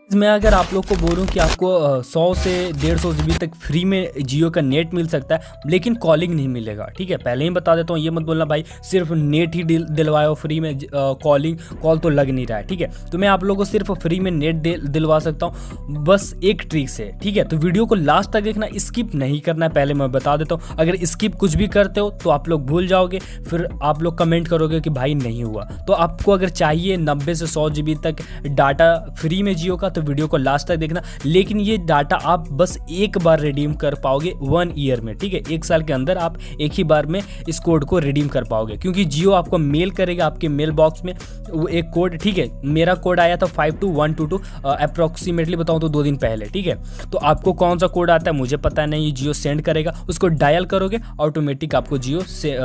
मैं अगर आप लोग को बोलूं कि आपको 100 से 150 जीबी तक फ्री में जियो का नेट मिल सकता है, लेकिन कॉलिंग नहीं मिलेगा। ठीक है, पहले ही बता देता हूँ, ये मत बोलना भाई सिर्फ नेट ही दिलवाओ फ्री में, कॉल तो लग नहीं रहा है। ठीक है, तो मैं आप लोगों को सिर्फ फ्री में नेट दिलवा सकता हूँ, बस एक ट्रिक से। ठीक है, तो वीडियो को लास्ट तक देखना, स्किप नहीं करना है, पहले मैं बता देता हूँ। अगर स्किप कुछ भी करते हो तो आप लोग भूल जाओगे, फिर आप लोग कमेंट करोगे कि भाई नहीं हुआ। तो आपको अगर चाहिए 90 से 100 जीबी तक डाटा फ्री में जियो का, तो वीडियो को लास्ट तक देखना। लेकिन ये डाटा आप बस एक बार रिडीम कर पाओगे 1 ईयर में। ठीक है, 1 साल के अंदर आप एक ही बार में इस कोड को रिडीम कर पाओगे, क्योंकि जियो आपको मेल करेगा आपके मेल बॉक्स में वो एक कोड। ठीक है, मेरा कोड आया था 52122 अप्रोक्सीमेटली बताऊं तो 2 दिन पहले। ठीक है, तो आपको कौन सा कोड आता है मुझे पता नहीं, जियो सेंड करेगा, उसको डायल करोगे ऑटोमेटिक आपको जियो से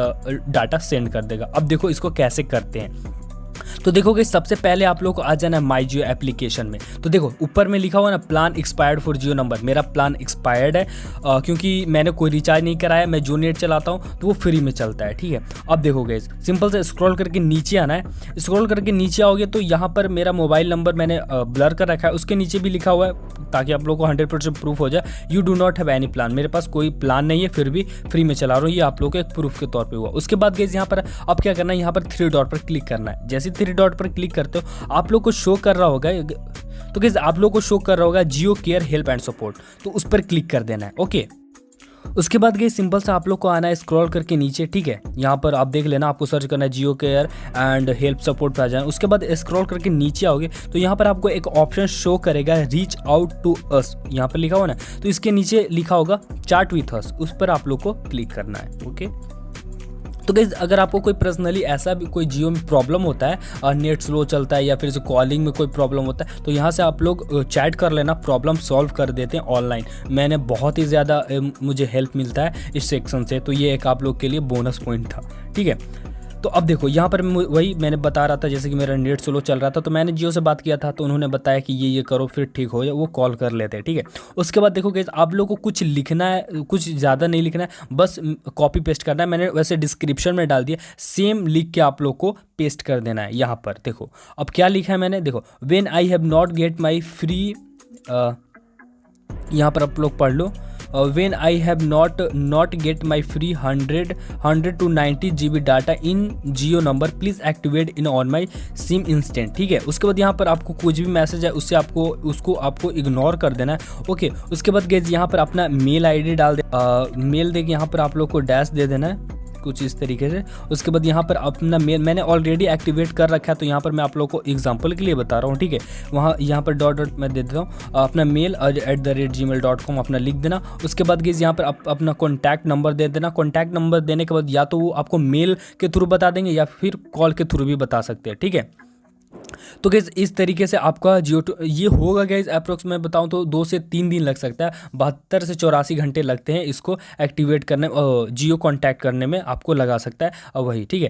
डाटा सेंड कर देगा। अब देखो इसको कैसे करते हैं। तो देखोगे सबसे पहले आप लोग को आ जाना है माई जियो एप्लीकेशन में। तो देखो ऊपर में लिखा हुआ ना plan expired for Jio number, मेरा प्लान एक्सपायर्ड है क्योंकि मैंने कोई रिचार्ज नहीं कराया, मैं जो नेट चलाता हूँ तो वो फ्री में चलता है। ठीक है, अब देखोगे सिंपल से स्क्रॉल करके नीचे आना है। स्क्रॉल करके नीचे आओगे तो यहाँ पर मेरा मोबाइल नंबर मैंने ब्लर कर रखा है, उसके नीचे भी लिखा हुआ है ताकि आप लोग को 100% प्रूफ हो जाए, you do not have any plan. मेरे पास कोई प्लान नहीं है, फिर भी फ्री में चला रहा हूँ, ये आप लोग को एक प्रूफ के तौर पे हुआ। उसके बाद गाइस यहाँ पर अब क्या करना है, यहाँ पर 3 डॉट पर क्लिक करना है। जैसे 3 डॉट पर क्लिक करते हो आप लोग को शो कर रहा होगा, तो गाइस आप लोग को शो कर रहा होगा जियो केयर हेल्प एंड सपोर्ट, तो उस पर क्लिक कर देना है। ओके, उसके बाद गई सिंपल से आप लोग को आना है स्क्रॉल करके नीचे। ठीक है, यहाँ पर आप देख लेना, आपको सर्च करना है जियो केयर एंड हेल्प सपोर्ट पे आ जाए। उसके बाद स्क्रॉल करके नीचे आओगे तो यहाँ पर आपको एक ऑप्शन शो करेगा रीच आउट टू अस, यहाँ पर लिखा हुआ ना, तो इसके नीचे लिखा होगा चैट विथ अस, उस पर आप लोग को क्लिक करना है। ओके, तो गाइस अगर आपको कोई पर्सनली ऐसा भी कोई जियो में प्रॉब्लम होता है, नेट स्लो चलता है या फिर कॉलिंग में कोई प्रॉब्लम होता है, तो यहाँ से आप लोग चैट कर लेना, प्रॉब्लम सॉल्व कर देते हैं ऑनलाइन। मैंने बहुत ही ज़्यादा मुझे हेल्प मिलता है इस सेक्शन से, तो ये एक आप लोग के लिए बोनस पॉइंट था। ठीक है, तो अब देखो यहाँ पर वही मैंने बता रहा था, जैसे कि मेरा नेट स्लो चल रहा था तो मैंने जियो से बात किया था, तो उन्होंने बताया कि ये करो फिर ठीक हो जाए, वो कॉल कर लेते हैं। ठीक है, उसके बाद देखो गाइस आप लोग को कुछ लिखना है, कुछ ज़्यादा नहीं लिखना है, बस कॉपी पेस्ट करना है। मैंने वैसे डिस्क्रिप्शन में डाल दिया, सेम लिख के आप लोग को पेस्ट कर देना है। यहाँ पर देखो अब क्या लिखा है मैंने, देखो when I have not get my free, यहाँ पर आप लोग पढ़ लो, when I have not get my free 100 to 90 GB data in Jio number please activate in on my SIM instant। ठीक है, उसके बाद यहाँ पर आपको कुछ भी मैसेज है उससे आपको इग्नोर कर देना है। ओके, उसके बाद गाइस यहाँ पर अपना मेल आईडी डाल दे, मेल दे के यहाँ पर आप लोग को डैश दे देना है कुछ इस तरीके से। उसके बाद यहाँ पर अपना मेल मैंने ऑलरेडी एक्टिवेट कर रखा है, तो यहाँ पर मैं आप लोगों को एग्जांपल के लिए बता रहा हूँ। ठीक है, वहाँ यहाँ पर डॉट मैं दे देता हूँ, अपना मेल @gmail.com अपना लिख देना। उसके बाद गाइस यहाँ पर अपना कॉन्टैक्ट नंबर दे देना। कॉन्टैक्ट नंबर देने के बाद या तो वो आपको मेल के थ्रू बता देंगे या फिर कॉल के थ्रू भी बता सकते हैं। ठीक है, तो गाइस इस तरीके से आपका जियो ये होगा गाइस अप्रोक्स मैं बताऊं तो 2 से 3 दिन लग सकता है, 72 से 84 घंटे लगते हैं इसको एक्टिवेट करने, जियो कांटेक्ट करने में आपको लगा सकता है वही। ठीक है,